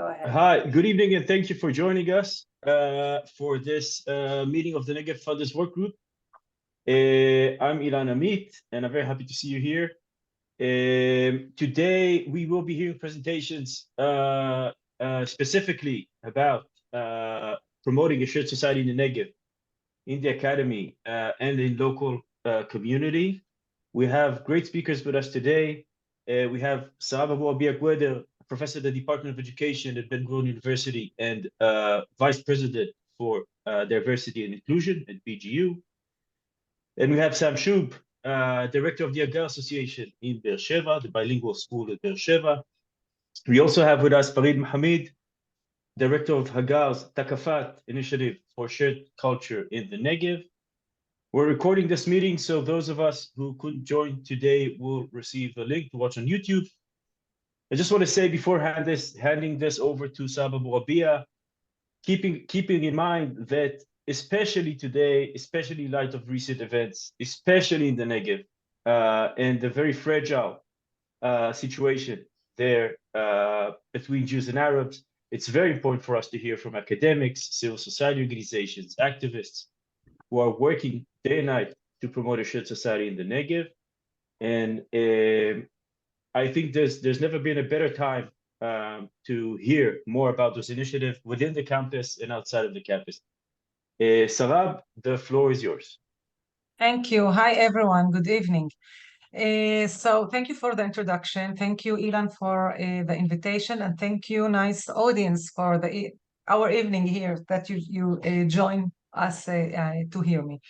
Go ahead. Hi, good evening, and thank you for joining us for this meeting of the Negev Funders Workgroup. I'm Mahameed, and I'm very happy to see you here. Today, we will be hearing presentations specifically about promoting a shared society in the Negev, in the academy, and in local community. We have great speakers with us today. We have Sarab Abu-Rabia Queder, Professor at the Department of Education at Ben Gurion University and Vice President for Diversity and Inclusion at BGU. And we have Shube, Director of the Hagar Association in Sheva, the bilingual school at Sheva. We also have with us Mahameed, Director of Hagar's Takafat Initiative for Shared Culture in the Negev. We're recording this meeting, so those of us who couldn't join today will receive a link to watch on YouTube. I just want to say before handing this over to Sarab Abu-Rabia, keeping in mind that especially today, especially in light of recent events, especially in the Negev, and the very fragile situation there between Jews and Arabs, it's very important for us to hear from academics, civil society organizations, activists who are working day and night to promote a shared society in the Negev. And I think there's never been a better time to hear more about this initiative within the campus and outside of the campus. Sarab, the floor is yours. Thank you. Hi, everyone. Good evening. So thank you for the introduction. Thank you, Ilan, for the invitation. And thank you, nice audience, for our evening here that you join us to hear me.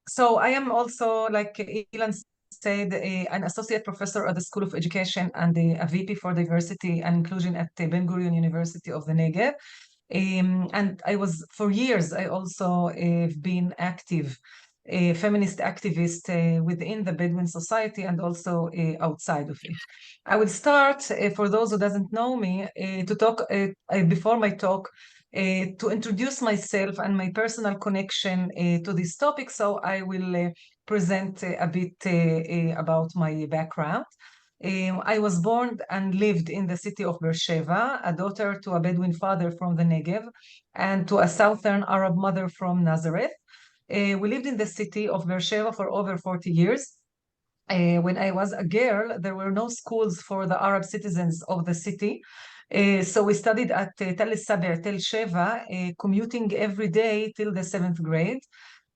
So I am also, like Ilan said, an associate professor at the School of Education and a VP for Diversity and Inclusion at Ben Gurion University of the Negev. And for years, I also have been active, a feminist activist within the Bedouin society and also outside of it. I will start, for those who doesn't know me, to talk, before my talk, to introduce myself and my personal connection to this topic. So I will present a bit about my background. I was born and lived in the city of Sheva, a daughter to a Bedouin father from the Negev and to a Southern Arab mother from Nazareth. We lived in the city of Sheva for over 40 years. When I was a girl, there were no schools for the Arab citizens of the city. So we studied at Tel Sheva, commuting every day till the 7th grade.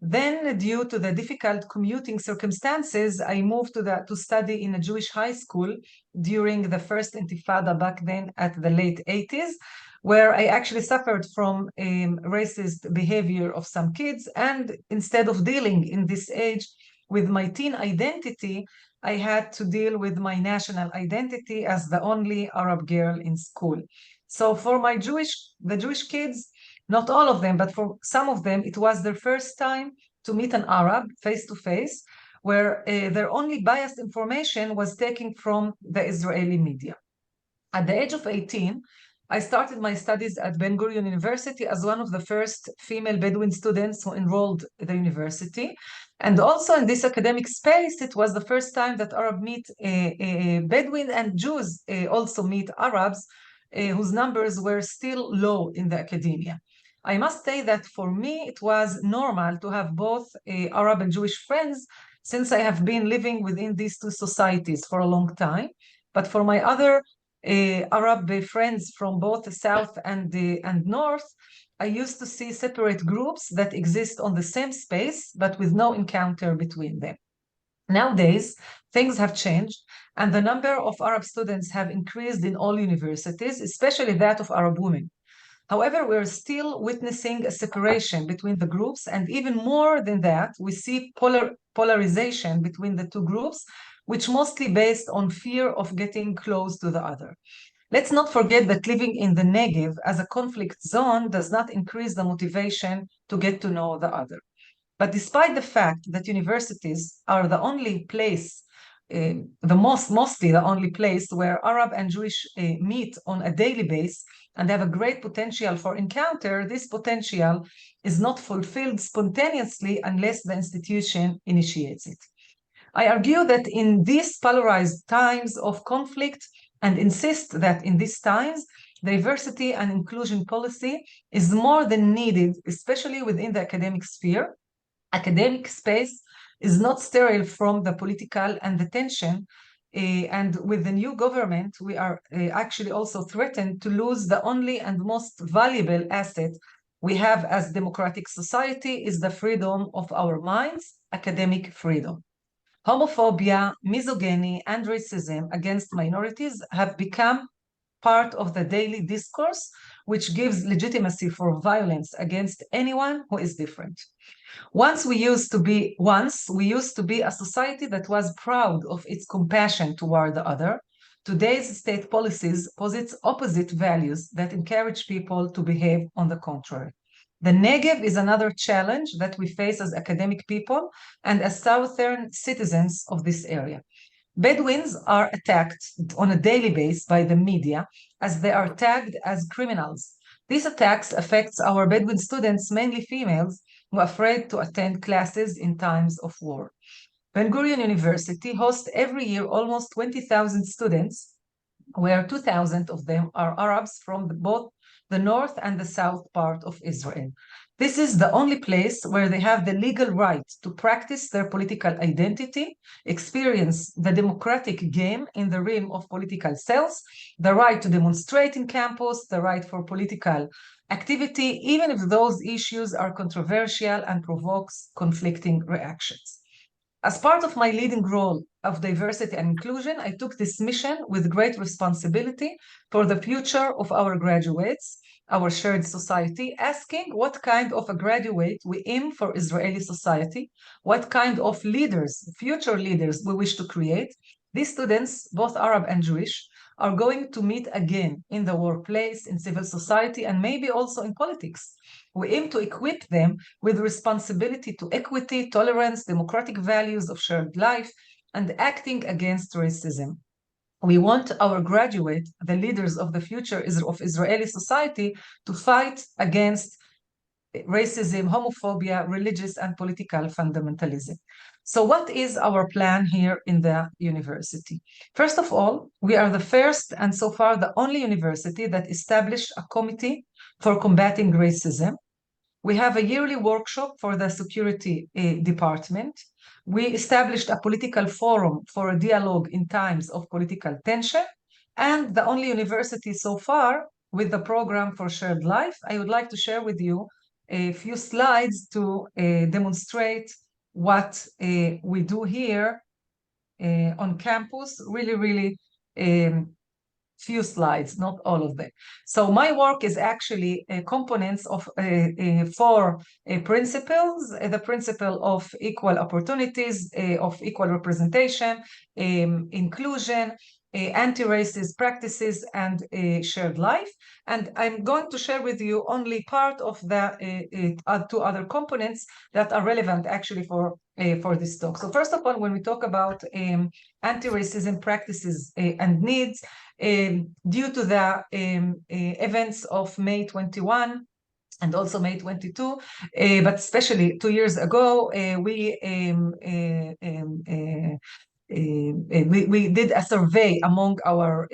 Then, due to the difficult commuting circumstances, I moved to study in a Jewish high school during the first Intifada back then at the late 80s, where I actually suffered from racist behavior of some kids. And instead of dealing in this age with my teen identity, I had to deal with my national identity as the only Arab girl in school. So for the Jewish kids, not all of them, but for some of them, it was their first time to meet an Arab face to face, where their only biased information was taken from the Israeli media. At the age of 18, I started my studies at Ben Gurion University as one of the first female Bedouin students who enrolled at the university. And also in this academic space, it was the first time that Arab meet Bedouin and Jews also meet Arabs, whose numbers were still low in the academia. I must say that for me, it was normal to have both Arab and Jewish friends since I have been living within these two societies for a long time. But for my other Arab friends from both the South and North, I used to see separate groups that exist on the same space, but with no encounter between them. Nowadays, things have changed, and the number of Arab students have increased in all universities, especially that of Arab women. However, we're still witnessing a separation between the groups, and even more than that, we see polarization between the two groups, which mostly based on fear of getting close to the other. Let's not forget that living in the Negev as a conflict zone does not increase the motivation to get to know the other. But despite the fact that universities are the only place, mostly the only place where Arab and Jewish meet on a daily basis and have a great potential for encounter, this potential is not fulfilled spontaneously unless the institution initiates it. I argue that in these polarized times of conflict, and insist that in these times, diversity and inclusion policy is more than needed, especially within the academic sphere. Academic space is not sterile from the political and the tension. And with the new government, we are actually also threatened to lose the only and most valuable asset we have as democratic society is the freedom of our minds, academic freedom. Homophobia, misogyny, and racism against minorities have become part of the daily discourse, which gives legitimacy for violence against anyone who is different. Once we used to be a society that was proud of its compassion toward the other. Today's state policies posit opposite values that encourage people to behave on the contrary. The Negev is another challenge that we face as academic people and as southern citizens of this area. Bedouins are attacked on a daily basis by the media as they are tagged as criminals. These attacks affect our Bedouin students, mainly females, who are afraid to attend classes in times of war. Ben Gurion University hosts every year almost 20,000 students, where 2,000 of them are Arabs from both the north and the south part of Israel. This is the only place where they have the legal right to practice their political identity, experience the democratic game in the realm of political cells, the right to demonstrate in campus, the right for political activity, even if those issues are controversial and provokes conflicting reactions. As part of my leading role of diversity and inclusion, I took this mission with great responsibility for the future of our graduates, our shared society, asking what kind of a graduate we aim for Israeli society, what kind of leaders, future leaders we wish to create. These students, both Arab and Jewish, are going to meet again in the workplace, in civil society, and maybe also in politics. We aim to equip them with responsibility to equity, tolerance, democratic values of shared life, and acting against racism. We want our graduate, the leaders of the future of Israeli society, to fight against racism, homophobia, religious and political fundamentalism. So what is our plan here in the university? First of all, we are the first and so far the only university that established a committee for combating racism. We have a yearly workshop for the security department. We established a political forum for a dialogue in times of political tension, and the only university so far with the program for shared life. I would like to share with you a few slides to demonstrate what we do here on campus. Really few slides, not all of them. So my work is actually components of four principles: the principle of equal opportunities, of equal representation, inclusion, anti-racist practices, and shared life. And I'm going to share with you only part of the two other components that are relevant actually for this talk. So first of all, when we talk about anti-racism practices and needs, due to the events of May 21 and also May 22, but especially 2 years ago, we did a survey among our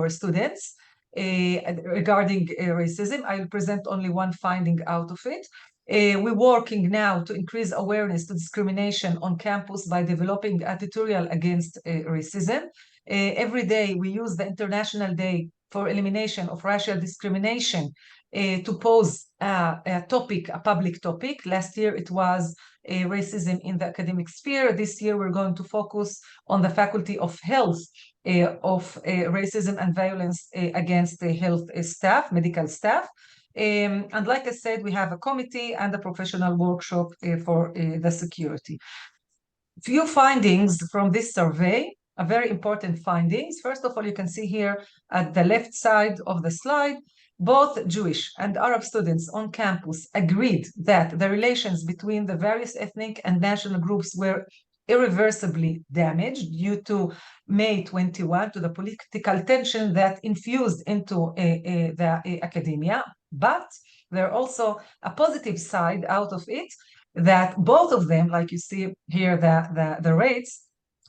students regarding racism. I'll present only one finding out of it. We're working now to increase awareness to discrimination on campus by developing a tutorial against racism. Every day we use the International Day for Elimination of Racial Discrimination to pose a topic, a public topic. Last year it was racism in the academic sphere. This year we're going to focus on the Faculty of Health of racism and violence against the health staff, medical staff. And like I said, we have a committee and a professional workshop for the security. Few findings from this survey, are very important findings. First of all, you can see here at the left side of the slide, both Jewish and Arab students on campus agreed that the relations between the various ethnic and national groups were irreversibly damaged due to May 21, to the political tension that infused into the academia. But there are also a positive side out of it, that both of them, like you see here, the rates,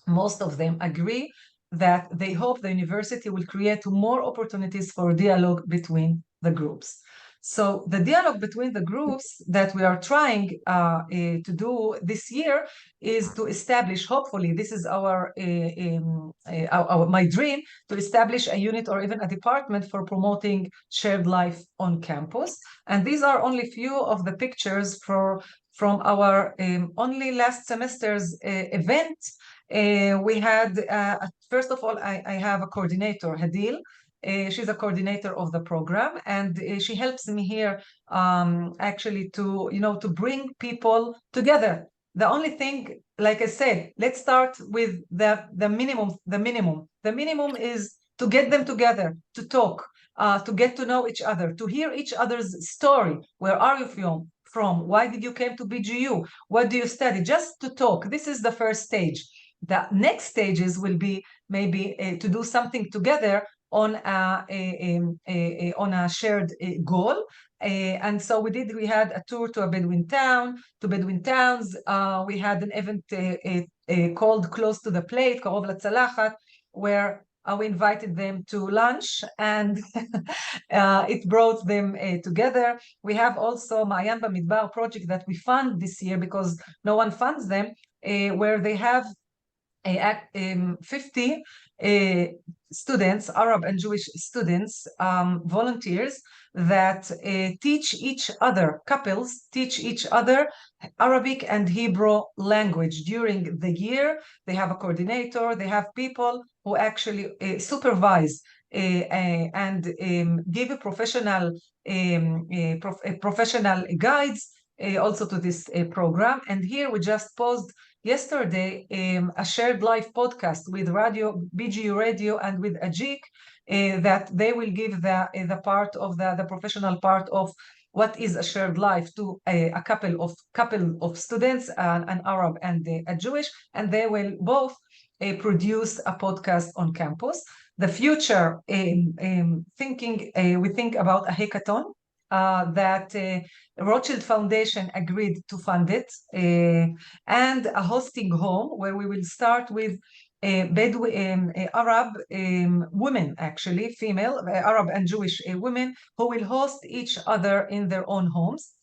most of them agree that they hope the university will create more opportunities for dialogue between the groups. So the dialogue between the groups that we are trying to do this year is to establish, hopefully, this is my dream, to establish a unit or even a department for promoting shared life on campus. And these are only few of the pictures from our only last semester's event. We had, first of all, I have a coordinator, Hadil. She's a coordinator of the program, and she helps me here actually to, to bring people together. The only thing, like I said, let's start with the minimum. The minimum is to get them together, to talk, to get to know each other, to hear each other's story. Where are you from? Why did you came to BGU? What do you study? Just to talk. This is the first stage. The next stages will be maybe to do something together on a shared goal. And so we had a tour to a Bedouin town, to Bedouin towns. We had an event called Close to the Plate, Karov LaTzalachat, where we invited them to lunch, and it brought them together. We have also Ma'ayan Bamidbar project that we fund this year because no one funds them, where they have 50 students, Arab and Jewish students, volunteers that teach each other, couples teach each other Arabic and Hebrew language during the year. They have a coordinator, they have people who actually supervise and give a professional guides also to this program. And here we just posed yesterday a shared live podcast with BGU Radio and with Ajik that they will give the part of the professional part of what is a shared life to a couple of students, an Arab and a Jewish, and they will both produce a podcast on campus. The future we think about a hackathon that Rothschild Foundation agreed to fund it, and a hosting home where we will start with Bedouin Arab women, actually female Arab and Jewish women, who will host each other in their own homes,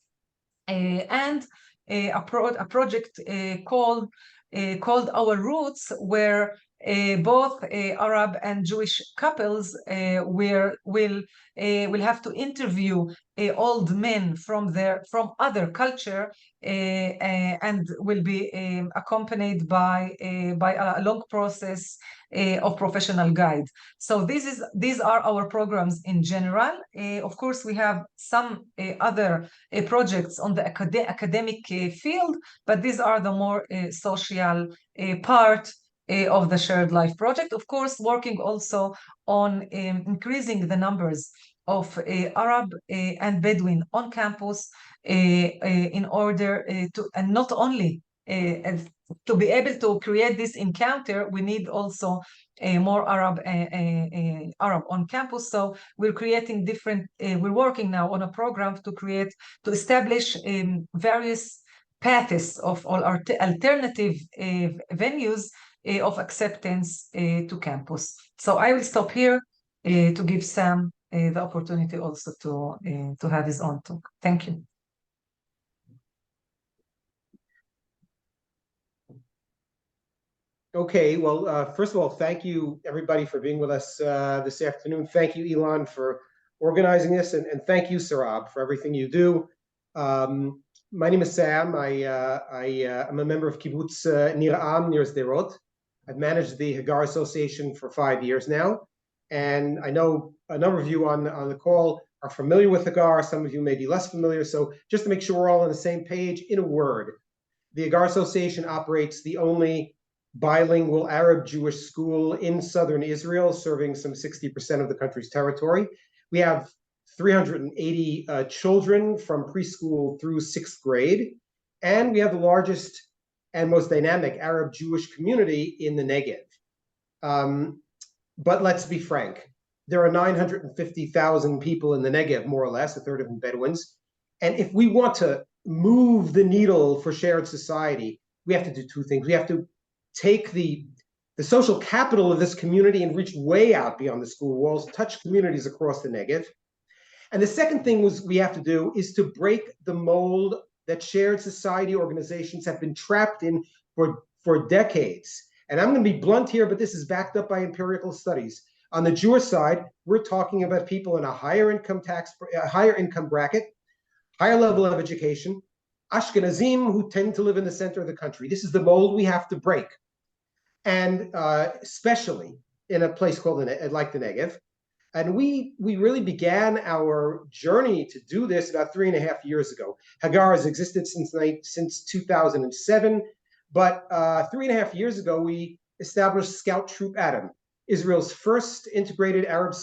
and a project called Our Roots, where both Arab and Jewish couples will have to interview old men from other culture, and will be accompanied by a long process of professional guide. So these are our programs in general. Of course, we have some other projects on the academic field, but these are the more social part of the Shared Life project. Of course, working also on increasing the numbers of Arab and Bedouin on campus in order to, and not only to be able to create this encounter, we need also more Arab on campus. So we're creating we're working now on a program to establish various paths of all our alternative venues of acceptance to campus. So I will stop here to give Sam the opportunity also to have his own talk. Thank you. Okay, well, first of all, thank you everybody for being with us this afternoon. Thank you, Elon, for organizing this, and thank you, Sarab, for everything you do. My name is Sam. I'm a member of Kibbutz Nir Am near Sderot. I've managed the Hagar Association for 5 years now, and I know a number of you on the call are familiar with Hagar. Some of you may be less familiar. So just to make sure we're all on the same page, in a word, the Hagar Association operates the only bilingual Arab-Jewish school in southern Israel, serving some 60% of the country's territory. We have 380 children from preschool through 6th grade, and we have the largest and most dynamic Arab-Jewish community in the Negev. But let's be frank, there are 950,000 people in the Negev, more or less, a third of them Bedouins. And if we want to move the needle for shared society, we have to do two things. We have to take the the social capital of this community and reach way out beyond the school walls, touch communities across the Negev. And the second thing we have to do is to break the mold that shared society organizations have been trapped in for decades. And I'm going to be blunt here, but this is backed up by empirical studies. On the Jewish side, we're talking about people in a higher income bracket, higher level of education, Ashkenazim who tend to live in the center of the country. This is the mold we have to break. And especially in a place called like the Negev. And we really began our journey to do this about 3.5 years ago. Hagar has existed since 2007, but 3.5 years ago, we established Scout Troop Adam, Israel's first integrated Arab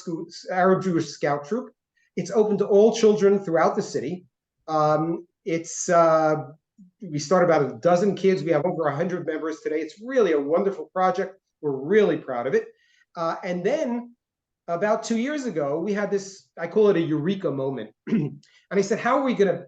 Jewish scout troop. It's open to all children throughout the city. We start about a dozen kids. We have over 100 members today. It's really a wonderful project. We're really proud of it. And then about 2 years ago, we had this, I call it a eureka moment. And I said, how are we going to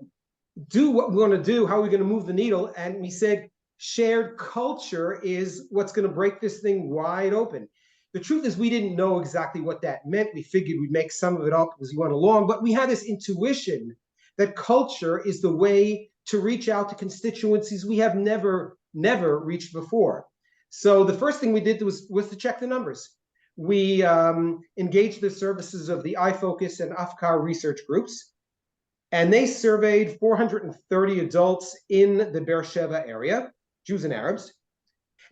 do what we want to do? How are we going to move the needle? And we said, shared culture is what's going to break this thing wide open. The truth is we didn't know exactly what that meant. We figured we'd make some of it up as we went along, but we had this intuition that culture is the way to reach out to constituencies we have never reached before. So the first thing we did was to check the numbers. We engaged the services of the iFocus and Afkar research groups, and they surveyed 430 adults in the Beersheba area, Jews and Arabs,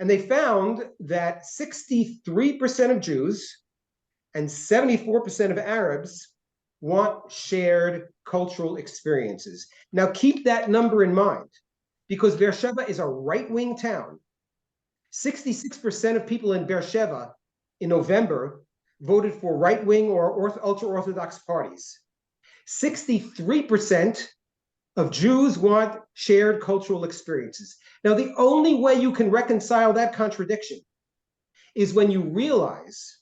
and they found that 63% of Jews and 74% of Arabs want shared cultural experiences. Now keep that number in mind, because Beersheba is a right-wing town. 66% of people in Beersheba in November voted for right-wing or ultra-Orthodox parties. 63% of Jews want shared cultural experiences. Now, the only way you can reconcile that contradiction is when you realize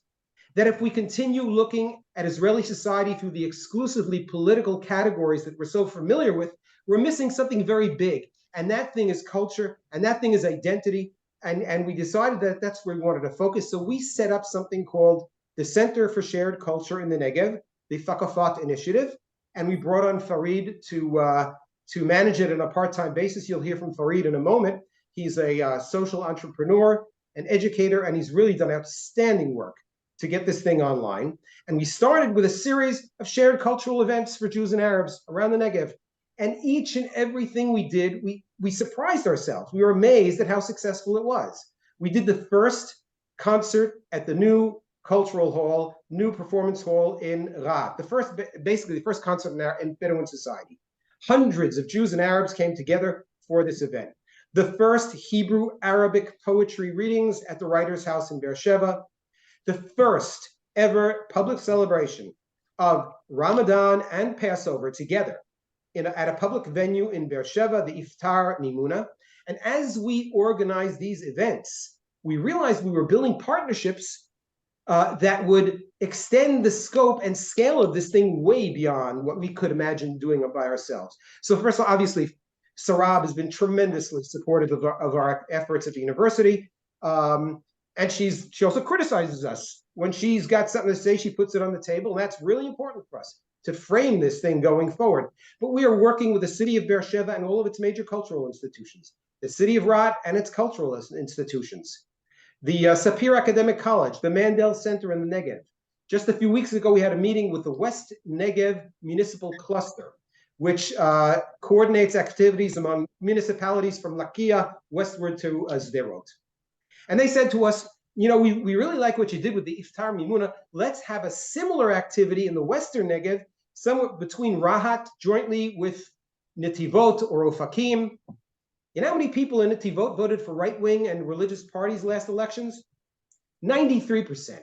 that if we continue looking at Israeli society through the exclusively political categories that we're so familiar with, we're missing something very big. And that thing is culture, and that thing is identity. And we decided that that's where we wanted to focus. So we set up something called the Center for Shared Culture in the Negev, the Thaqafat Initiative. And we brought on Farid to manage it on a part-time basis. You'll hear from Farid in a moment. He's a social entrepreneur, an educator, and he's really done outstanding work to get this thing online. And we started with a series of shared cultural events for Jews and Arabs around the Negev. And each and everything we did, we surprised ourselves. We were amazed at how successful it was. We did the first concert at the new cultural hall, new performance hall in Rahat. Basically the first concert in Bedouin society. Hundreds of Jews and Arabs came together for this event. The first Hebrew-Arabic poetry readings at the Writer's House in Beersheba. The first ever public celebration of Ramadan and Passover together at a public venue in Beersheba, the Iftar Mimuna. And as we organized these events, we realized we were building partnerships that would extend the scope and scale of this thing way beyond what we could imagine doing it by ourselves. So first of all, obviously, Sarab has been tremendously supportive of our efforts at the university. And she also criticizes us. When she's got something to say, she puts it on the table, and that's really important for us to frame this thing going forward. But we are working with the city of Beersheba and all of its major cultural institutions, the city of Rahat and its cultural institutions, the Sapir Academic College, the Mandel Center in the Negev. Just a few weeks ago, we had a meeting with the West Negev Municipal Cluster, which coordinates activities among municipalities from Lakia westward to Sderot. And they said to us, you know, we really like what you did with the Iftar Mimuna. Let's have a similar activity in the Western Negev, somewhat between Rahat, jointly with Netivot or Ofakim. You know how many people in Netivot voted for right-wing and religious parties last elections? 93%,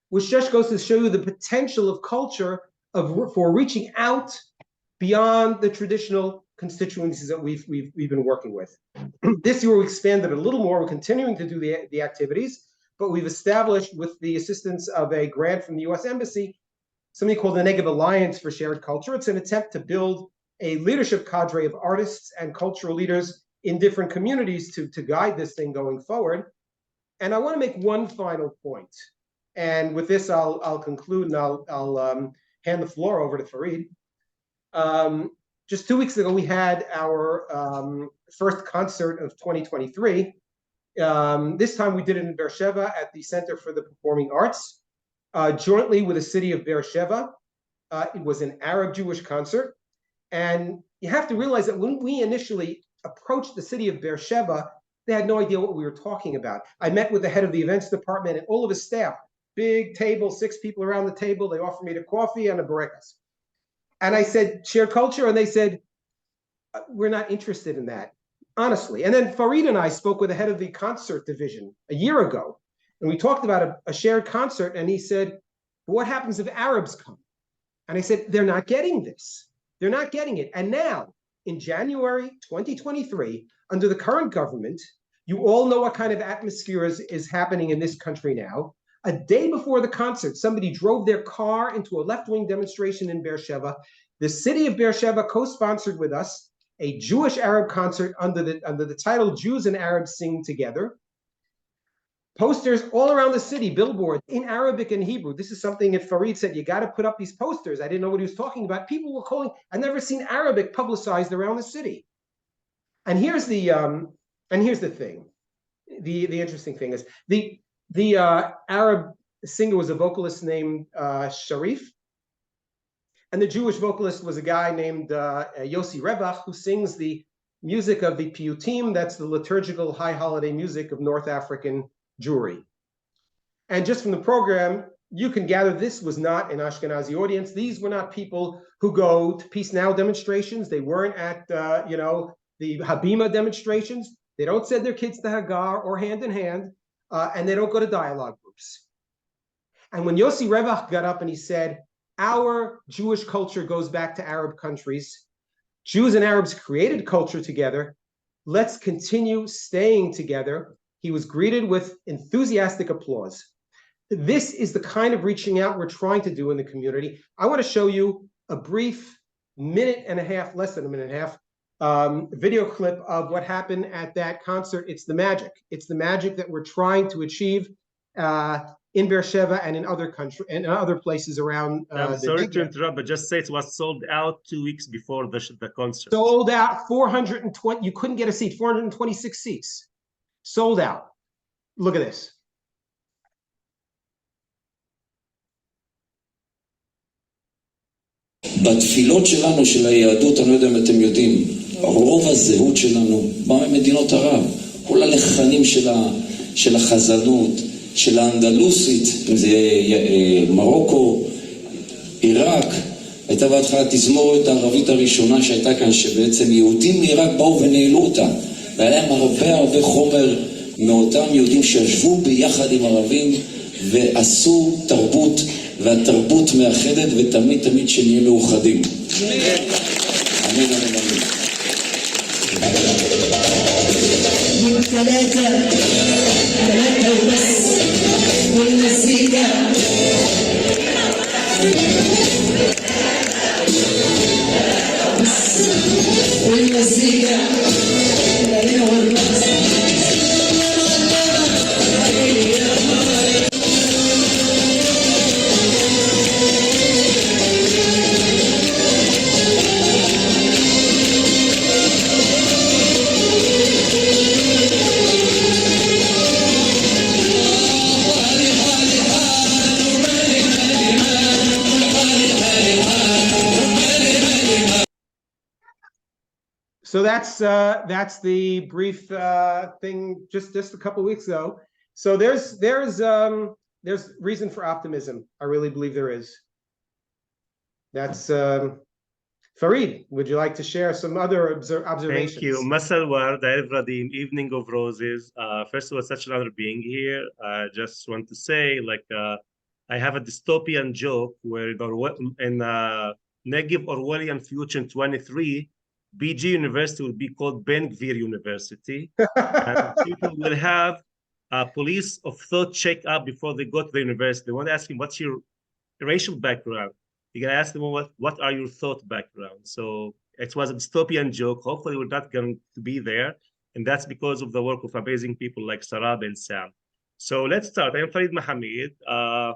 which just goes to show you the potential of culture for reaching out beyond the traditional constituencies that we've been working with. This year we expanded a little more. We're continuing to do the activities, but we've established, with the assistance of a grant from the US Embassy, something called the Negev Alliance for Shared Culture. It's an attempt to build a leadership cadre of artists and cultural leaders in different communities to guide this thing going forward. And I want to make one final point. And with this, I'll conclude, and I'll hand the floor over to Fareed. Just 2 weeks ago, we had our first concert of 2023. This time we did it in Beersheba at the Center for the Performing Arts, jointly with the city of Beersheba. It was an Arab-Jewish concert. And you have to realize that when we initially approached the city of Beersheba, they had no idea what we were talking about. I met with the head of the events department and all of his staff, big table, 6 people around the table. They offered me a coffee and a barekas. And I said, shared culture? And they said, we're not interested in that, honestly. And then Fareed and I spoke with the head of the concert division a year ago. And we talked about a shared concert. And he said, what happens if Arabs come? And I said, they're not getting this. They're not getting it. And now, in January 2023, under the current government, you all know what kind of atmosphere is happening in this country now. A day before the concert, somebody drove their car into a left-wing demonstration in Beersheba. The city of Beersheba co-sponsored with us a Jewish Arab concert under the title Jews and Arabs Sing Together. Posters all around the city, billboards in Arabic and Hebrew. This is something that Fareed said, you got to put up these posters. I didn't know what he was talking about. People were calling. I've never seen Arabic publicized around the city. And here's the thing. The interesting thing is the Arab singer was a vocalist named Sharif, and the Jewish vocalist was a guy named Yossi Rebach, who sings the music of the Piyutim. That's the liturgical high holiday music of North African Jewry. And just from the program, you can gather this was not an Ashkenazi audience. These were not people who go to Peace Now demonstrations. They weren't at the Habima demonstrations. They don't send their kids to Hagar or hand in hand, and they don't go to dialogue groups. And when Yossi Rebach got up and he said, our Jewish culture goes back to Arab countries. Jews and Arabs created culture together. Let's continue staying together. He was greeted with enthusiastic applause. This is the kind of reaching out we're trying to do in the community. I want to show you a brief minute and a half, less than a minute and a half, video clip of what happened at that concert. It's the magic. It's the magic that we're trying to achieve in Beersheba and in other countries and other places around. I'm sorry to interrupt, but just say it was sold out 2 weeks before the concert. Sold out 420. You couldn't get a seat. 426 seats. Sold out. Look at this. בתפילות שלנו, של היהדות, אני לא יודע אם אתם יודעים, רוב הזהות שלנו בא ממדינות ערב. כל הלחנים של החזנות, של האנדלוסית, אם זה מרוקו, עיראק, הייתה בהתחלה תזמורת הערבית הראשונה שהייתה כאן, שבעצם יהודים מעיראק באו ונעלו אותה. והיה להם הרבה חומר מאותם יהודים שישבו ביחד עם ערבים ועשו תרבות, והתרבות מאחדת, ותמיד שנהיה מאוחדים. אמן, אמן, אמן. ثلاثة وبس والمزيكا والمزيكا العين والرقص. So that's the brief thing just a couple of weeks ago. So there's reason for optimism. I really believe there is. That's Fareed. Would you like to share some other observations? Thank you. Masal Ward, Radim, Evening of Roses. First of all, such an honor being here. I just want to say, I have a dystopian joke where in Negev Orwellian future in 23, BG University will be called Ben Gurion University. And people will have a police of thought check up before they go to the university. They want to ask him, what's your racial background? You're going to ask them, what are your thought background? So it was a dystopian joke. Hopefully we're not going to be there. And that's because of the work of amazing people like Sarab and Sam. So let's start. I'm Farid Mahameed.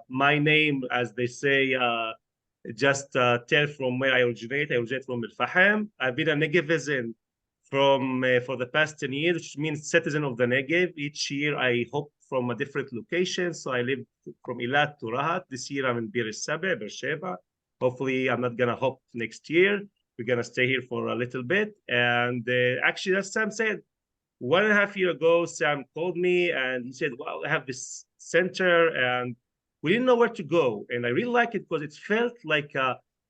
My name, as they say, just tell from where I originate. I originate from Al-Faham. I've been a Negev for the past 10 years, which means citizen of the Negev. Each year I hop from a different location. So I live from Eilat to Rahat. This year I'm in Bir Sabeh, Sheva. Hopefully I'm not gonna hop next year. We're gonna stay here for a little bit. And actually, as Sam said, 1.5 years ago, Sam called me and he said, well, I have this center and we didn't know where to go. And I really like it because it felt like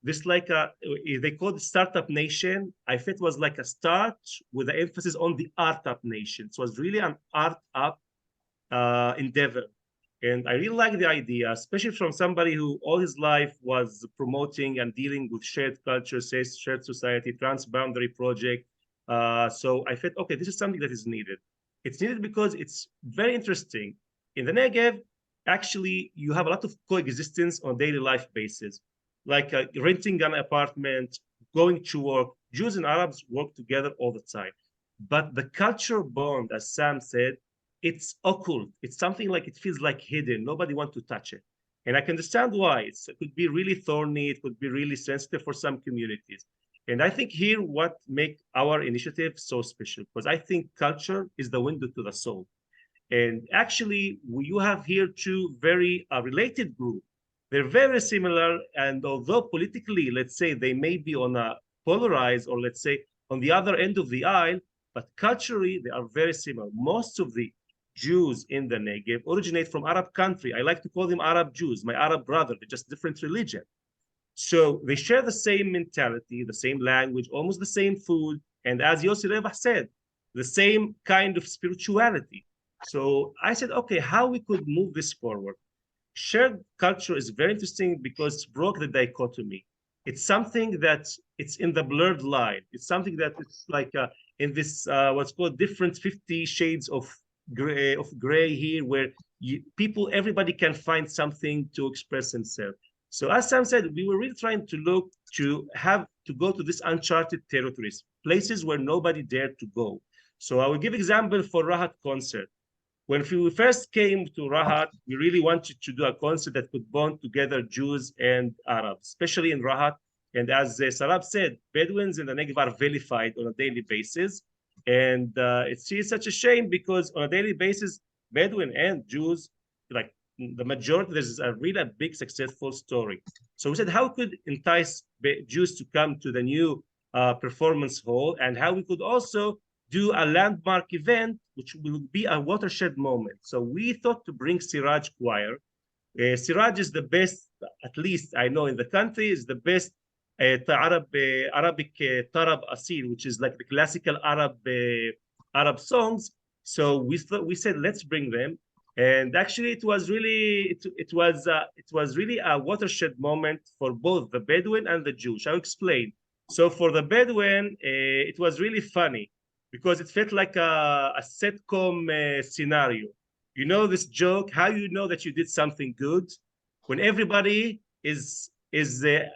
they call it Startup Nation. I felt it was like a start with the emphasis on the art up nation. So it was really an art up endeavor. And I really like the idea, especially from somebody who all his life was promoting and dealing with shared culture, shared society, transboundary project. So I felt, okay, this is something that is needed. It's needed because it's very interesting. In the Negev, actually, you have a lot of coexistence on a daily life basis, like renting an apartment, going to work. Jews and Arabs work together all the time. But the culture bond, as Sam said, it's occult. It's something like it feels like hidden. Nobody wants to touch it. And I can understand why. It could be really thorny. It could be really sensitive for some communities. And I think here what makes our initiative so special, because I think culture is the window to the soul. And actually, you have here two very related groups. They're very similar. And although politically, let's say, they may be on a polarized or let's say on the other end of the aisle, but culturally, they are very similar. Most of the Jews in the Negev originate from Arab country. I like to call them Arab Jews, my Arab brother, they're just different religion. So they share the same mentality, the same language, almost the same food, and as Yossi Rebach said, the same kind of spirituality. So I said, okay, how we could move this forward? Shared culture is very interesting because it broke the dichotomy. It's something that it's in the blurred line. It's something that it's like in this what's called different 50 shades of gray here, where everybody can find something to express themselves. So as Sam said, we were really trying to look to go to these uncharted territories, places where nobody dared to go. So I will give example for Rahat concert. When we first came to Rahat, we really wanted to do a concert that could bond together Jews and Arabs, especially in Rahat. And as Sarab said, Bedouins in the Negev are vilified on a daily basis. And it's such a shame because on a daily basis, Bedouin and Jews, like the majority, there's a really big successful story. So we said, how could entice Jews to come to the new performance hall, and how we could also do a landmark event, which will be a watershed moment. So we thought to bring Siraj choir. Siraj is the best, at least I know in the country, is the best Arabic Tarab Asil, which is like the classical Arab songs. So we said, let's bring them. And actually, it was really a watershed moment for both the Bedouin and the Jewish. I'll explain. So for the Bedouin, it was really funny because it felt like a sitcom scenario. You know this joke, how you know that you did something good? When everybody is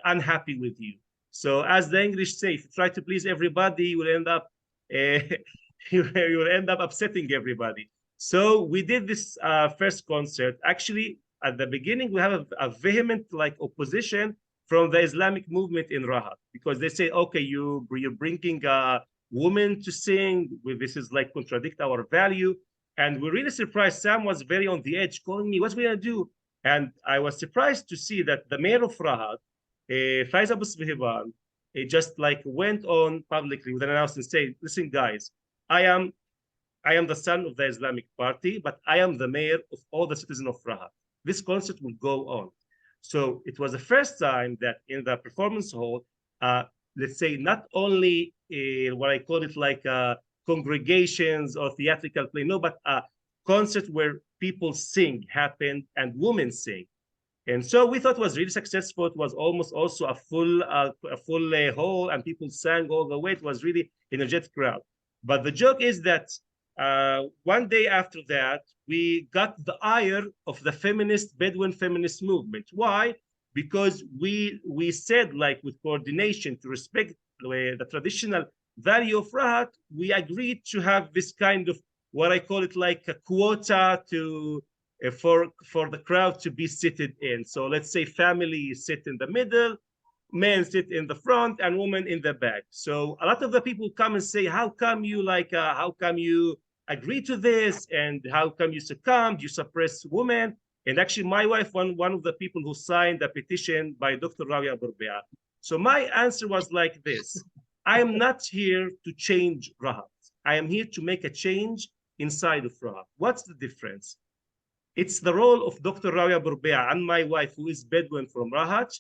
unhappy with you. So as the English say, if you try to please everybody, you will end up you will end up upsetting everybody. So we did this first concert. Actually, at the beginning, we have a vehement like opposition from the Islamic movement in Rahat, because they say, okay, you're bringing a woman to sing. This is like contradict our value. And we're really surprised. Sam was very on the edge, calling me, what's we gonna do? And I was surprised to see that the mayor of Rahat, Faiz Abu just like went on publicly with an announcement saying, listen, guys, I am the son of the Islamic Party, but I am the mayor of all the citizens of Rahat. This concert will go on. So it was the first time that in the performance hall, let's say not only what I call it like congregations or theatrical play, no, but a concert where people sing happened and women sing. And so we thought it was really successful. It was almost also a full hall, and people sang all the way. It was really energetic crowd. But the joke is that one day after that, we got the ire of the Bedouin feminist movement. Why? Because we said, like, with coordination to respect the traditional value of Rahat, we agreed to have this kind of what I call it like a quota to for the crowd to be seated in. So let's say family sit in the middle, men sit in the front, and women in the back. So a lot of the people come and say, how come you agree to this? And how come you succumbed? You suppress women? And actually, my wife, one of the people who signed a petition by Dr. Rabia Abu Rabia. So my answer was like this: I am not here to change Rahat. I am here to make a change inside of Rahat. What's the difference? It's the role of Dr. Rabia Abu Rabia and my wife, who is Bedouin from Rahat,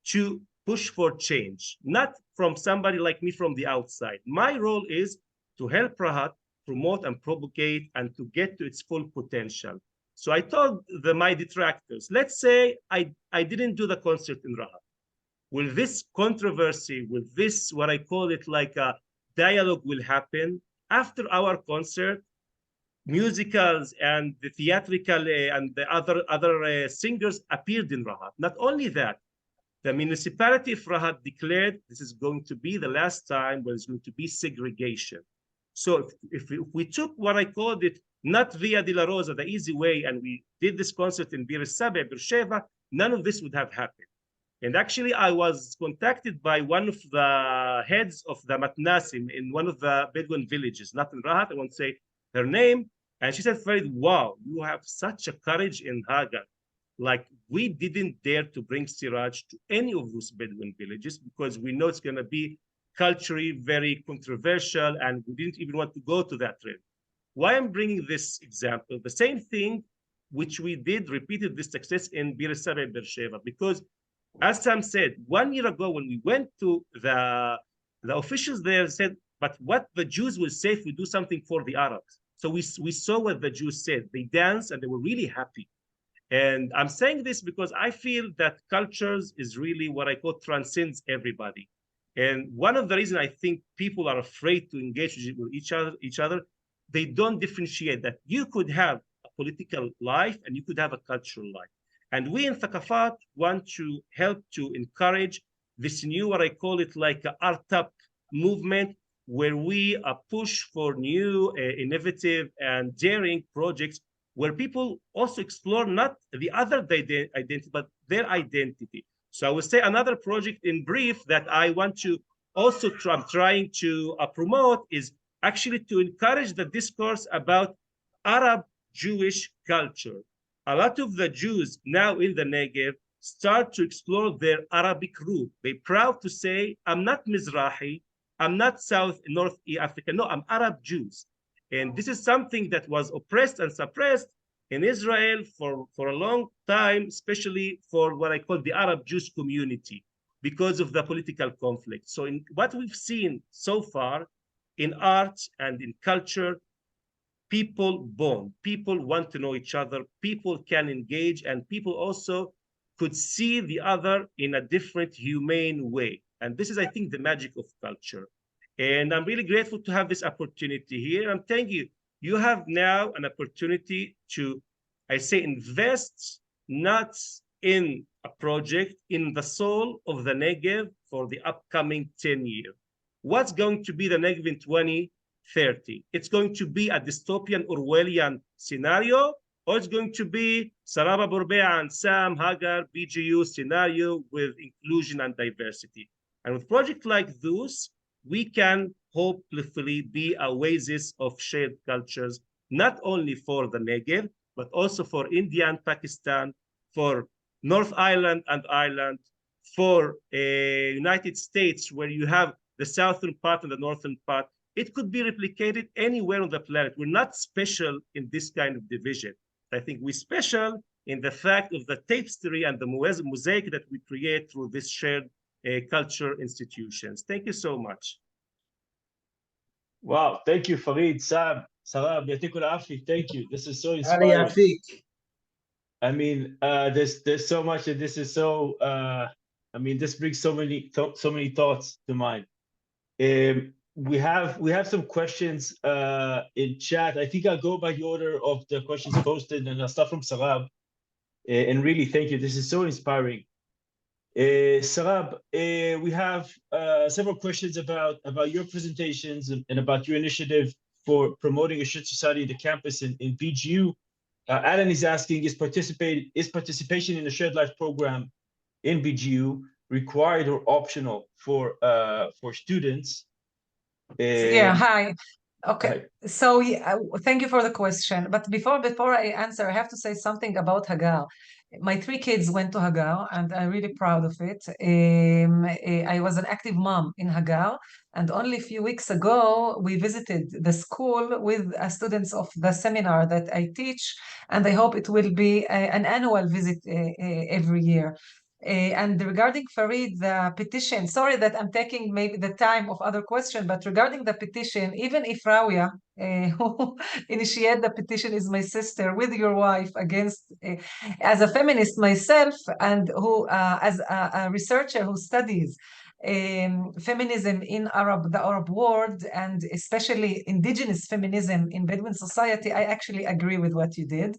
to push for change, not from somebody like me from the outside. My role is to help Rahat promote and propagate and to get to its full potential. So I told my detractors, let's say I didn't do the concert in Rahat. Will this controversy, will this, what I call it like a dialogue will happen after our concert? Musicals and the theatrical and the other singers appeared in Rahat. Not only that, the municipality of Rahat declared this is going to be the last time when there's going to be segregation. So if we took what I called it, not Via de la Rosa, the easy way, and we did this concert in Bir Sabeh, Bir Sheva, none of this would have happened. And actually, I was contacted by one of the heads of the Matnasim in one of the Bedouin villages, not in Rahat, I won't say her name. And she said, Farid, wow, you have such a courage in Hagar. Like, we didn't dare to bring Siraj to any of those Bedouin villages because we know it's going to be culturally very controversial, and we didn't even want to go to that trip. Why I'm bringing this example? The same thing which we repeated this success in Bir Sabeh, Bir Sheva, because as Sam said, 1 year ago when we went to the officials there said, but what the Jews will say if we do something for the Arabs. So we saw what the Jews said. They danced and they were really happy. And I'm saying this because I feel that cultures is really what I call transcends everybody. And one of the reasons I think people are afraid to engage with each other, they don't differentiate that you could have a political life and you could have a cultural life. And we in Thaqafat want to help to encourage this new, what I call it like a art-up movement, where we push for new, innovative and daring projects where people also explore not the other identity, but their identity. So I would say another project in brief that I want to also I'm trying to promote is actually to encourage the discourse about Arab Jewish culture. A lot of the Jews now in the Negev start to explore their Arabic root. They're proud to say, I'm not Mizrahi, I'm not North Africa, no, I'm Arab Jews. And this is something that was oppressed and suppressed in Israel for a long time, especially for what I call the Arab Jewish community, because of the political conflict. So in what we've seen so far in art and in culture, people bond, people want to know each other, people can engage, and people also could see the other in a different, humane way. And this is, I think, the magic of culture. And I'm really grateful to have this opportunity here. I'm telling you, you have now an opportunity to, I say, invest not in a project, in the soul of the Negev for the upcoming 10 years. What's going to be the Negev in 2030? It's going to be a dystopian Orwellian scenario, or it's going to be Sarab Abu Rabia and Sam, Hagar, BGU scenario with inclusion and diversity. And with projects like those, we can hopefully be a oasis of shared cultures, not only for the Negev, but also for India and Pakistan, for North Ireland and Ireland, for United States, where you have the southern part and the northern part. It could be replicated anywhere on the planet. We're not special in this kind of division. I think we're special in the fact of the tapestry and the mosaic that we create through this shared culture institutions. Thank you so much. Wow, thank you, Farid, Sarab, thank you. This is so inspiring. I mean, there's so much, and this is so. I mean, this brings so many thoughts to mind. We have some questions in chat. I think I'll go by the order of the questions posted, and I'll start from Sarab. And really, thank you. This is so inspiring. Sarab, we have several questions about your presentations and about your initiative for promoting a shared society in the campus in BGU. Alan is asking, is participation in the Shared Life program in BGU required or optional for students? Yeah, hi. Okay, Hi. so thank you for the question. But before I answer, I have to say something about Hagar. My 3 kids went to Hagar, and I'm really proud of it. I was an active mom in Hagar, and only a few weeks ago, we visited the school with students of the seminar that I teach, and I hope it will be an annual visit every year. And regarding Farid, the petition, sorry that I'm taking maybe the time of other question, but regarding the petition, even if Rawia, who initiated the petition, is my sister with your wife against, as a feminist myself, and who, as a researcher who studies feminism in the Arab world, and especially indigenous feminism in Bedouin society, I actually agree with what you did.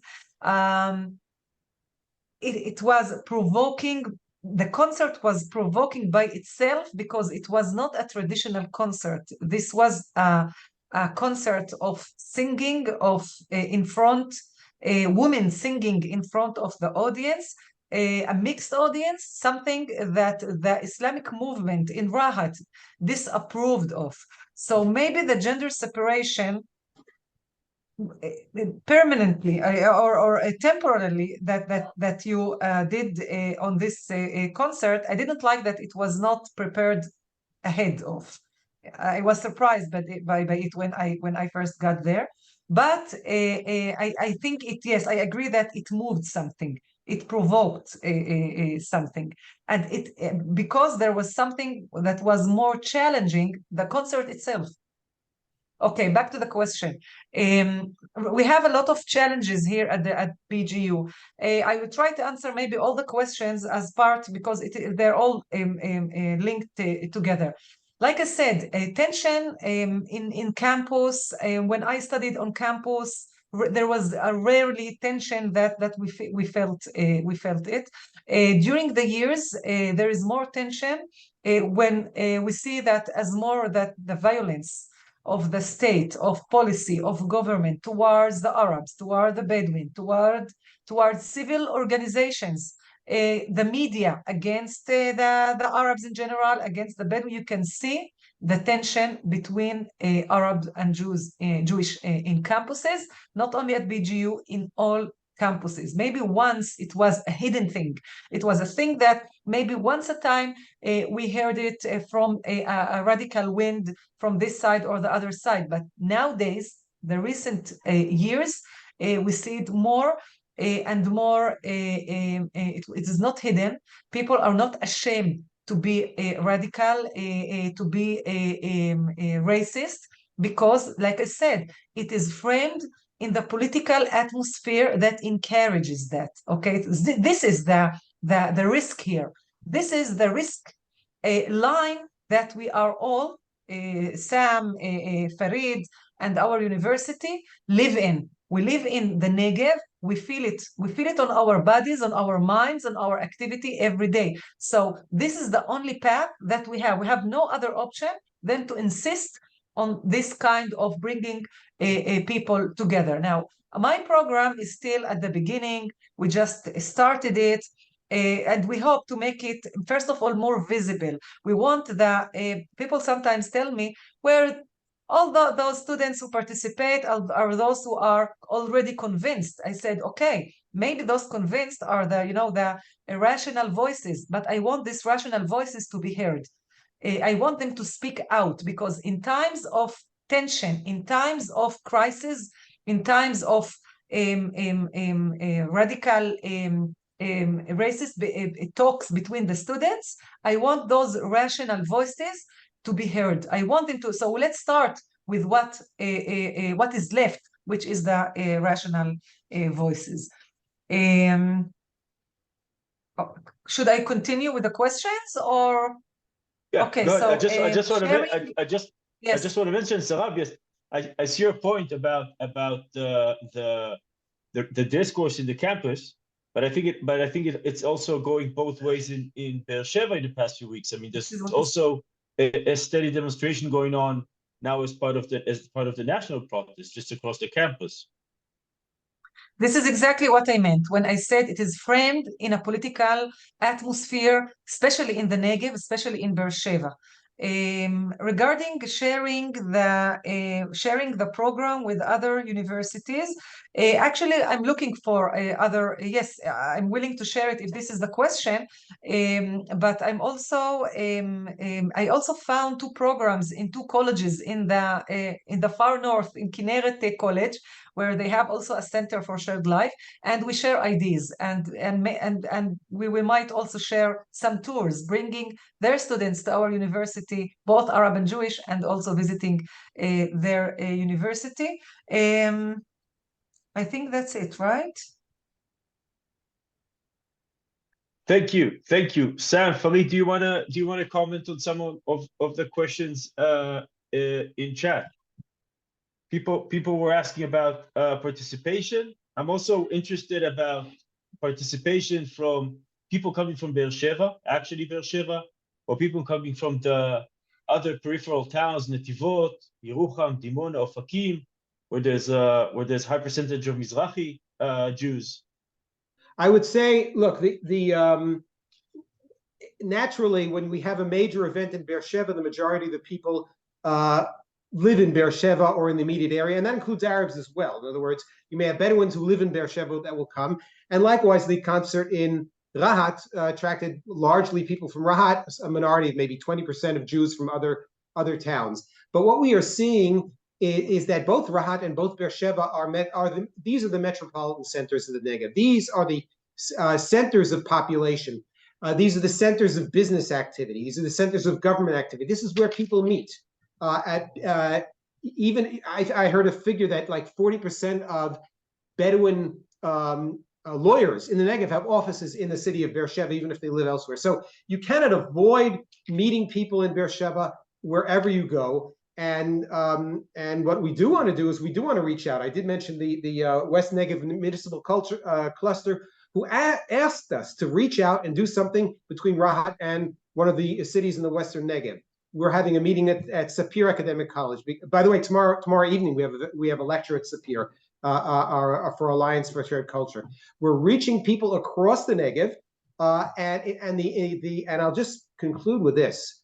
It was provoking. The concert was provoking by itself because it was not a traditional concert. This was a concert of singing in front, women singing in front of the audience, a mixed audience, something that the Islamic movement in Rahat disapproved of. So maybe the gender separation permanently or temporarily that you did on this concert, I didn't like that it was not prepared ahead of. I was surprised by it when I first got there, but I think yes, I agree that it moved something. It provoked something, and because there was something that was more challenging, the concert itself. Okay, back to the question. We have a lot of challenges here at BGU. I will try to answer maybe all the questions as part, because they're all linked together. Like I said, tension in campus. When I studied on campus, there was a rarely tension that we felt it. During the years, there is more tension when we see that as more that the violence of the state, of policy, of government towards the Arabs, toward the Bedouin, toward civil organizations, the media against the Arabs in general, against the Bedouin. You can see the tension between Arabs and Jewish in campuses, not only at BGU, in all campuses. Maybe once it was a hidden thing. It was a thing that maybe once a time we heard it from a radical wind from this side or the other side. But nowadays, the recent years, we see it more and more. It is not hidden. People are not ashamed to be radical, to be racist, because, like I said, it is framed in the political atmosphere that encourages that. Okay, this is the risk here. This is the risk line that we are all, Sam, Farid, and our university live in. We live in the Negev. We feel it. We feel it on our bodies, on our minds, on our activity every day. So this is the only path that we have. We have no other option than to insist on this kind of bringing people together. Now, my program is still at the beginning. We just started it. And we hope to make it, first of all, more visible. We want the people sometimes tell me where all those students who participate are those who are already convinced. I said, okay, maybe those convinced are the irrational voices, but I want these rational voices to be heard. I want them to speak out, because in times of tension, in times of crisis, in times of radical racist talks between the students, I want those rational voices to be heard. I want them to. So let's start with what is left, which is the rational voices. Should I continue with the questions, or? Yeah. Okay. No, So I just want to yes. I just want to mention, Sarab. Yes, I see your point about the discourse in the campus. But I think it's also going both ways in Be'er Sheva in the past few weeks. I mean, there's also a steady demonstration going on now as part of the national protest just across the campus. This is exactly what I meant when I said it is framed in a political atmosphere, especially in the Negev, especially in Beersheba. Regarding sharing the program with other universities, actually, I'm looking for yes, I'm willing to share it if this is the question. But I'm also, I also found two programs in two colleges in the far north, in Kinneret College, where they have also a center for shared life, and we share ideas, and we might also share some tours, bringing their students to our university, both Arab and Jewish, and also visiting their university. I think that's it, right? Thank you. Sam, Farid, do you wanna comment on some of the questions in chat? People were asking about participation. I'm also interested about participation from people coming from Beersheba, actually Beersheba, or people coming from the other peripheral towns, Netivot, Yerucham, Dimona, Ofakim, where there's high percentage of Mizrahi Jews. I would say, look, naturally, when we have a major event in Beersheba, the majority of the people live in Beersheba or in the immediate area, and that includes Arabs as well. In other words, you may have Bedouins who live in Beersheba that will come, and likewise, the concert in Rahat attracted largely people from Rahat, a minority of maybe 20% of Jews from other towns. But what we are seeing is that both Rahat and both Beersheba these are the metropolitan centers of the Negev. These are the centers of population. These are the centers of business activity. These are the centers of government activity. This is where people meet. Even I heard a figure that like 40% of Bedouin lawyers in the Negev have offices in the city of Beersheba, even if they live elsewhere. So you cannot avoid meeting people in Beersheba wherever you go. And what we do want to do is we do want to reach out. I did mention the West Negev Municipal Culture Cluster, who asked us to reach out and do something between Rahat and one of the cities in the Western Negev. We're having a meeting at Sapir Academic College. By the way, tomorrow evening we have a lecture at Sapir for Alliance for Shared Culture. We're reaching people across the Negev, and I'll just conclude with this: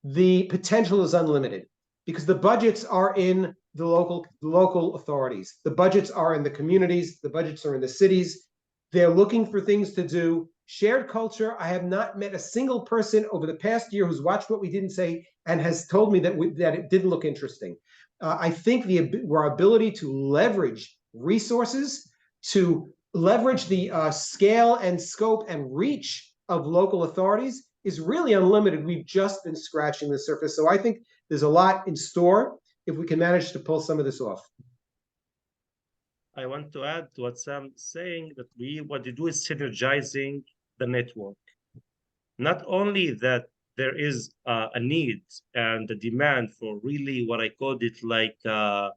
the potential is unlimited because the budgets are in the local authorities. The budgets are in the communities. The budgets are in the cities. They're looking for things to do. Shared culture, I have not met a single person over the past year who's watched what we didn't say and has told me that it didn't look interesting. I think our ability to leverage resources, to leverage the scale and scope and reach of local authorities is really unlimited. We've just been scratching the surface. So I think there's a lot in store if we can manage to pull some of this off. I want to add to what Sam is saying, that what we do is synergizing the network. Not only that there is a need and a demand for really what I called it like a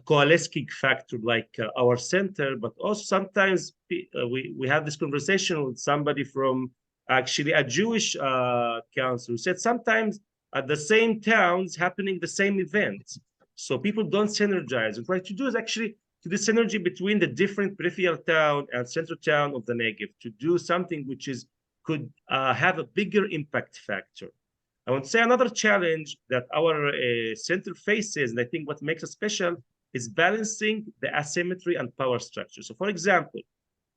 coalescing factor like our center, but also sometimes we have this conversation with somebody from actually a Jewish council who said sometimes at the same towns happening the same events. So people don't synergize. And what to do is actually to do synergy between the different peripheral town and central town of the Negev to do something which could have a bigger impact factor. I want to say another challenge that our center faces, and I think what makes us special, is balancing the asymmetry and power structure. So for example,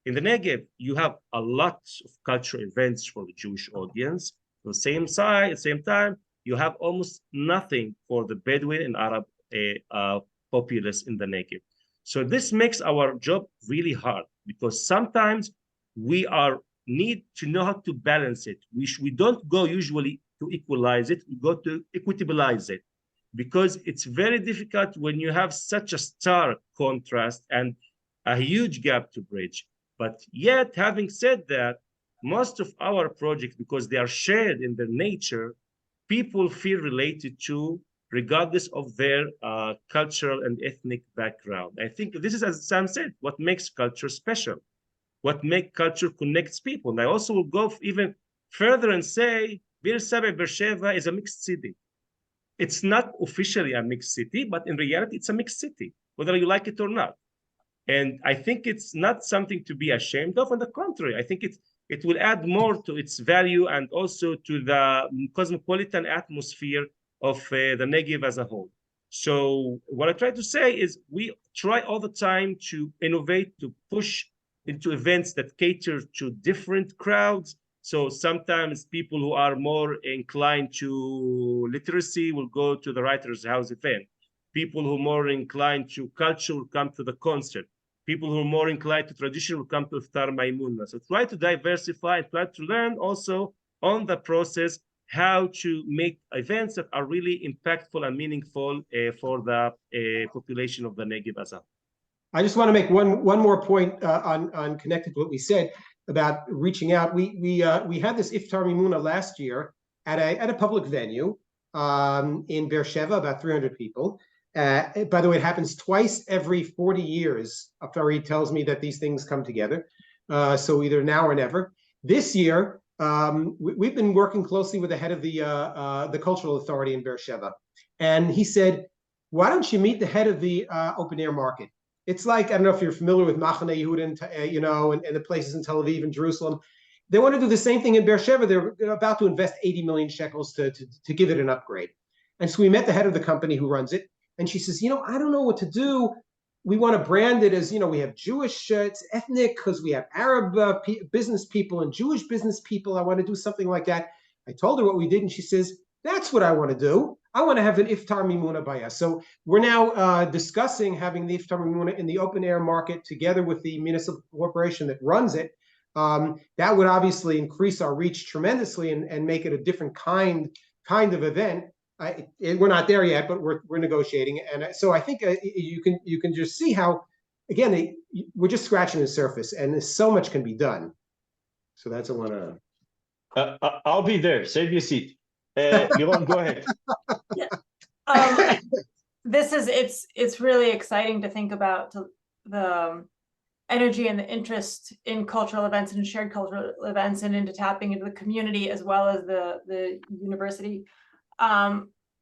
in the Negev, you have a lot of cultural events for the Jewish audience. At the same time, you have almost nothing for the Bedouin and Arab populace in the Negev. So this makes our job really hard because sometimes we need to know how to balance it. We don't go usually to equalize it, we go to equitabilize it, because it's very difficult when you have such a stark contrast and a huge gap to bridge. But yet, having said that, most of our projects, because they are shared in their nature, people feel related to, regardless of their cultural and ethnic background. I think this is, as Sam said, what makes culture special, what makes culture connects people. And I also will go even further and say, Beersheba is a mixed city. It's not officially a mixed city, but in reality, it's a mixed city, whether you like it or not. And I think it's not something to be ashamed of. On the contrary, I think it will add more to its value and also to the cosmopolitan atmosphere of the Negev as a whole. So what I try to say is we try all the time to innovate, to push into events that cater to different crowds. So sometimes people who are more inclined to literacy will go to the Writers' House event. People who are more inclined to culture will come to the concert. People who are more inclined to tradition will come to Iftar Maimuna. So try to diversify and try to learn also on the process how to make events that are really impactful and meaningful for the population of the Negev as a whole. I just want to make one more point on connected to what we said about reaching out. We had this Iftar Mimuna last year at a public venue in Beersheba, about 300 people. By the way, it happens twice every 40 years. Afari tells me that these things come together. So either now or never. This year, we've been working closely with the head of the cultural authority in Beersheba. And he said, why don't you meet the head of the open air market? It's like, I don't know if you're familiar with Machane Yehuda, and the places in Tel Aviv and Jerusalem. They want to do the same thing in Beersheba. They're about to invest 80 million shekels to give it an upgrade. And so we met the head of the company who runs it. And she says, I don't know what to do. We want to brand it as, we have Jewish, it's ethnic because we have Arab business people and Jewish business people. I want to do something like that. I told her what we did, and she says, that's what I want to do. I want to have an Iftar Mimuna by us. So we're now discussing having the Iftar Mimuna in the open air market together with the municipal corporation that runs it. That would obviously increase our reach tremendously and make it a different kind of event. We're not there yet, but we're negotiating. And so I think you can just see how, again, we're just scratching the surface, and so much can be done. So that's a one. I'll be there. Save your seat. Liron, go ahead. Yeah. It's really exciting to think about the energy and the interest in cultural events and shared cultural events, and into tapping into the community as well as the university.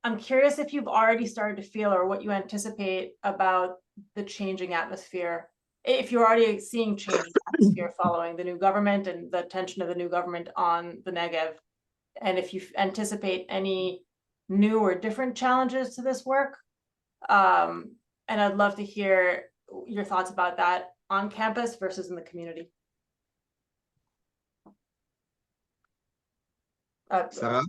I'm curious if you've already started to feel, or what you anticipate about the changing atmosphere, if you're already seeing changing atmosphere following the new government and the attention of the new government on the Negev, and if you anticipate any new or different challenges to this work. And I'd love to hear your thoughts about that on campus versus in the community. Sarab?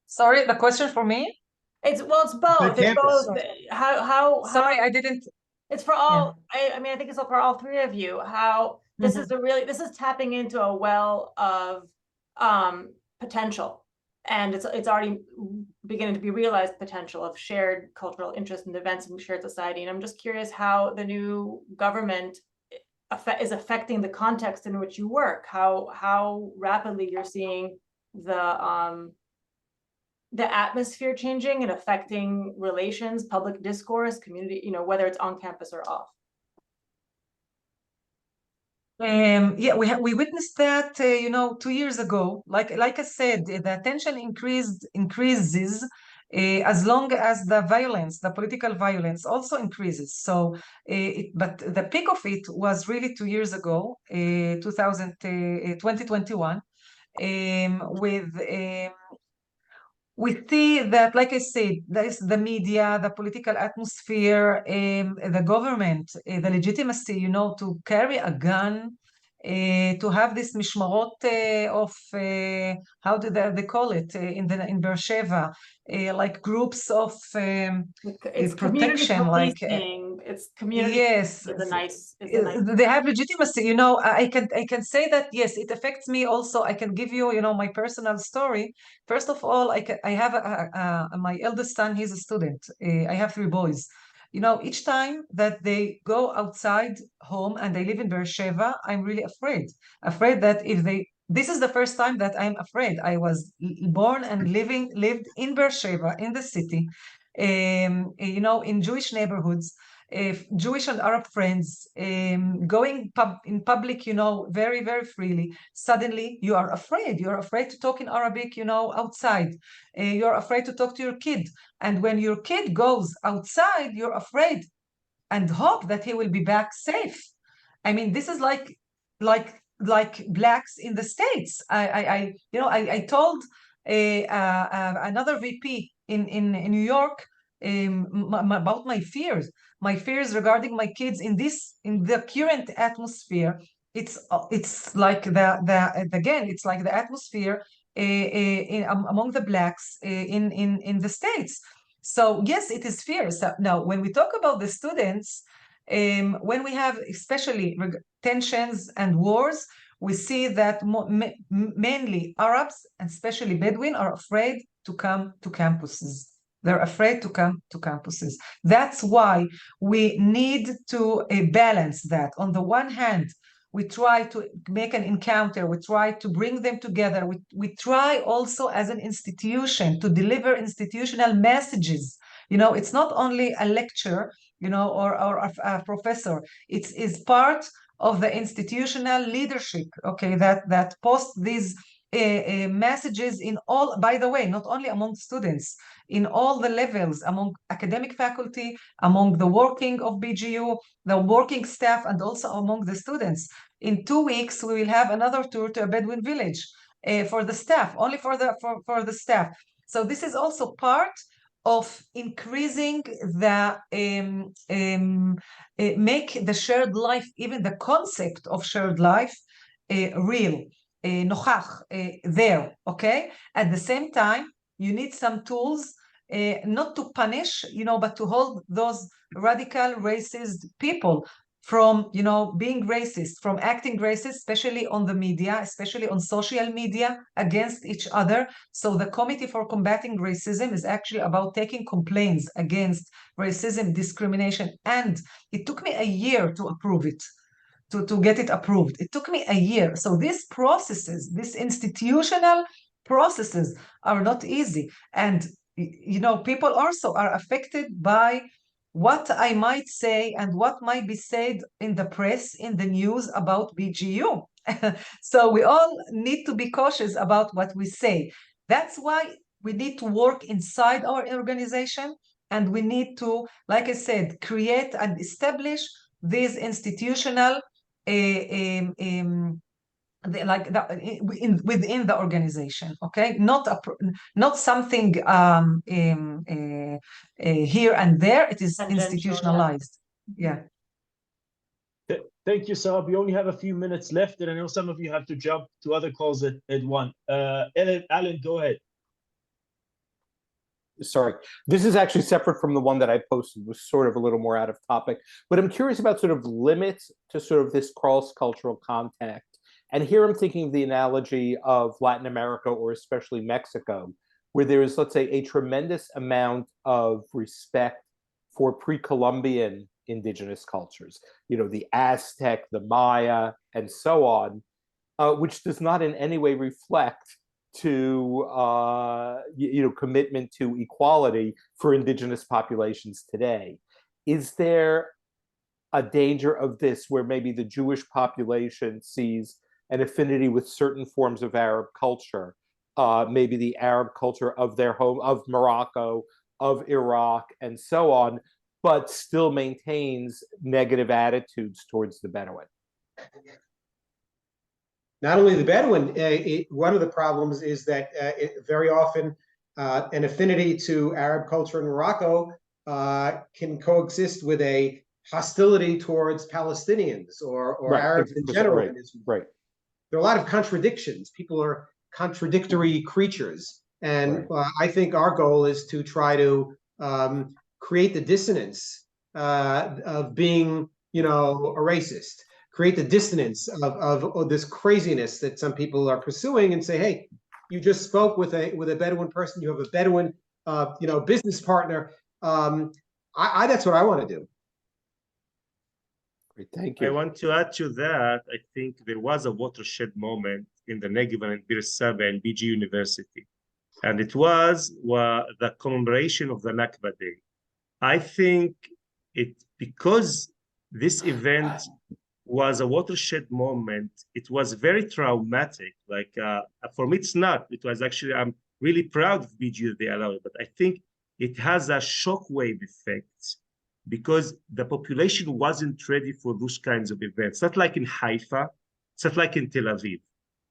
Sorry, the question for me? It's both. It's both. How Sorry, I didn't. It's for all. Yeah. I mean, I think it's for all three of you. How this is this is tapping into a well of potential, and it's already beginning to be realized potential of shared cultural interest and events and shared society. And I'm just curious how the new government is affecting the context in which you work. How rapidly you're seeing the atmosphere changing and affecting relations, public discourse, community, whether it's on campus or off. Yeah, we witnessed that 2 years ago. Like I said, the attention increases as long as the violence, the political violence, also increases. So, but the peak of it was really 2 years ago, 2021, we see that, like I said, there's the media, the political atmosphere, the government, the legitimacy, to carry a gun, to have this mishmarot of how do they call it in Beersheba, like groups of it's protection, like it's community. Yes, they have legitimacy. I can say that yes, it affects me also. I can give you, my personal story. First of all, I have my eldest son. He's a student. I have 3 boys. Each time that they go outside home and they live in Beersheba, I'm really afraid that this is the first time that I'm afraid. I was born and lived in Beersheba, in the city, in Jewish neighborhoods. Jewish and Arab friends, going in public, very, very freely. Suddenly you are afraid. You're afraid to talk in Arabic, outside. You're afraid to talk to your kid. And when your kid goes outside, you're afraid and hope that he will be back safe. I mean, this is like blacks in the States. I told another VP in New York about my fears regarding my kids in the current atmosphere. It's like it's like the atmosphere among the blacks in the States. So yes, it is fierce. Now, when we talk about the students, when we have especially tensions and wars, we see that mainly Arabs, and especially Bedouin, are afraid to come to campuses. They're afraid to come to campuses. That's why we need to balance that. On the one hand, we try to make an encounter, we try to bring them together, we try also as an institution to deliver institutional messages. It's not only a lecture, or a professor. It is part of the institutional leadership, okay, that posts these messages in all, by the way, not only among students, in all the levels, among academic faculty, among the working of BGU, the working staff, and also among the students. In 2 weeks, we will have another tour to a Bedouin village for the staff, only for the staff. So this is also part of increasing make the shared life, even the concept of shared life, real, nochach, there, okay? At the same time, you need some tools, not to punish, but to hold those radical racist people from, being racist, from acting racist, especially on the media, especially on social media, against each other. So the Committee for Combating Racism is actually about taking complaints against racism, discrimination, and it took me a year to approve it, to get it approved. It took me a year. So these processes, these institutional processes are not easy. And, people also are affected by what I might say and what might be said in the press, in the news about BGU. So we all need to be cautious about what we say. That's why we need to work inside our organization, and we need to, like I said, create and establish these institutional within the organization, okay? Not something here and there. It is institutionalized. Yeah. Thank you, Sarab. We only have a few minutes left, and I know some of you have to jump to other calls at one. Alan, go ahead. Sorry, this is actually separate from the one that I posted, was sort of a little more out of topic, but I'm curious about sort of limits to sort of this cross-cultural contact. And here I'm thinking of the analogy of Latin America, or especially Mexico, where there is, let's say, a tremendous amount of respect for pre-Columbian indigenous cultures, the Aztec, the Maya, and so on, which does not in any way reflect to commitment to equality for indigenous populations today. Is there a danger of this where maybe the Jewish population sees an affinity with certain forms of Arab culture, maybe the Arab culture of their home, of Morocco, of Iraq, and so on, but still maintains negative attitudes towards the Bedouin? Not only the Bedouin, one of the problems is that very often an affinity to Arab culture in Morocco can coexist with a hostility towards Palestinians or right. Arabs in general. Right. There are a lot of contradictions. People are contradictory creatures. And right. I think our goal is to try to create the dissonance of being, a racist. Create the dissonance of this craziness that some people are pursuing, and say, hey, you just spoke with a Bedouin person, you have a Bedouin business partner. That's what I want to do. Great, thank you. I want to add to that. I think there was a watershed moment in the Negev and Bir Saba and BG University, and it was the commemoration of the Nakba Day. I think because this event was a watershed moment, it was very traumatic. Like for me, it's not. It was actually, I'm really proud of BGU they allowed it, but I think it has a shockwave effect because the population wasn't ready for those kinds of events. Not like in Haifa, it's not like in Tel Aviv.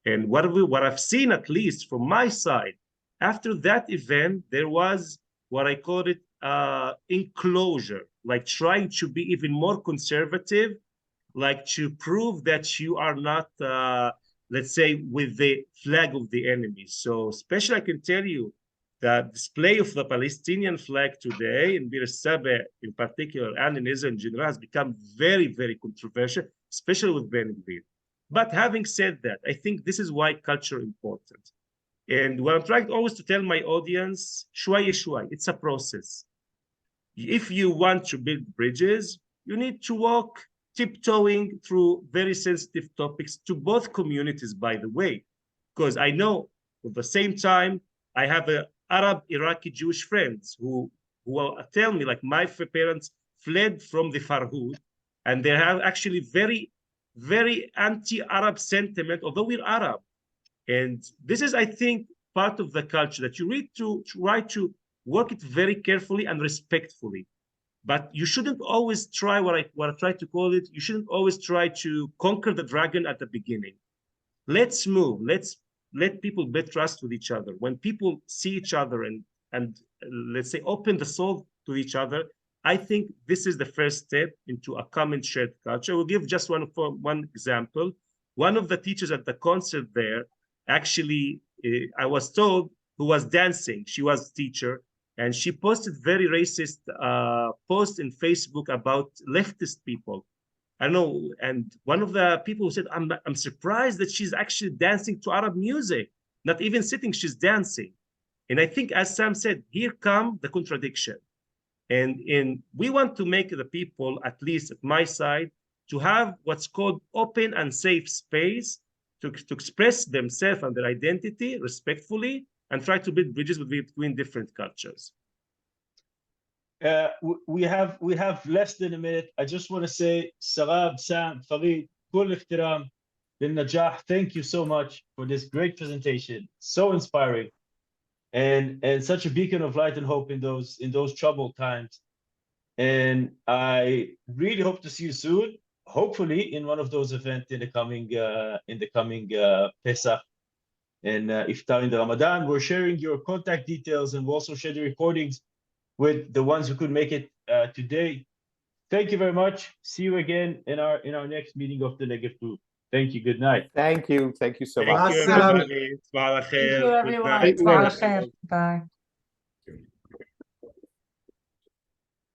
And what I've seen, at least from my side, after that event, there was what I call it enclosure, like trying to be even more conservative, like to prove that you are not, let's say, with the flag of the enemy. So especially I can tell you that display of the Palestinian flag today in Bir Sabeh in particular and in Israel in general has become very, very controversial, especially with Ben Gurion. But having said that, I think this is why culture is important. And what I'm trying always to tell my audience, shway, it's a process. If you want to build bridges, you need to walk tiptoeing through very sensitive topics to both communities, by the way, because I know at the same time, I have Arab Iraqi Jewish friends who tell me, like, my parents fled from the Farhud, and they have actually very, very anti-Arab sentiment, although we're Arab. And this is, I think, part of the culture that you need to try to work it very carefully and respectfully. But you shouldn't always try what I try to call it. You shouldn't always try to conquer the dragon at the beginning. Let's move. Let's let people build trust with each other. When people see each other and let's say open the soul to each other, I think this is the first step into a common shared culture. I will give just one example. One of the teachers at the concert there, actually, I was told, who was dancing. She was a teacher, and she posted very racist posts in Facebook about leftist people. I don't know, and one of the people said, I'm surprised that she's actually dancing to Arab music, not even sitting, she's dancing. And I think, as Sam said, here come the contradiction. And we want to make the people, at least at my side, to have what's called open and safe space to express themselves and their identity respectfully and try to build bridges between different cultures. We have less than a minute. I just want to say, Sarab, Sam, Farid, kul ihtiram, bin najah. Thank you so much for this great presentation. So inspiring, and such a beacon of light and hope in those troubled times. And I really hope to see you soon. Hopefully, in one of those events in the coming Pesach and Iftar in the Ramadan. We're sharing your contact details, and we'll also share the recordings with the ones who could make it today. Thank you very much. See you again in our next meeting of the Negev group. Thank you. Good night. Thank you so much. Thank you, everybody. Thank you, everyone. Bye.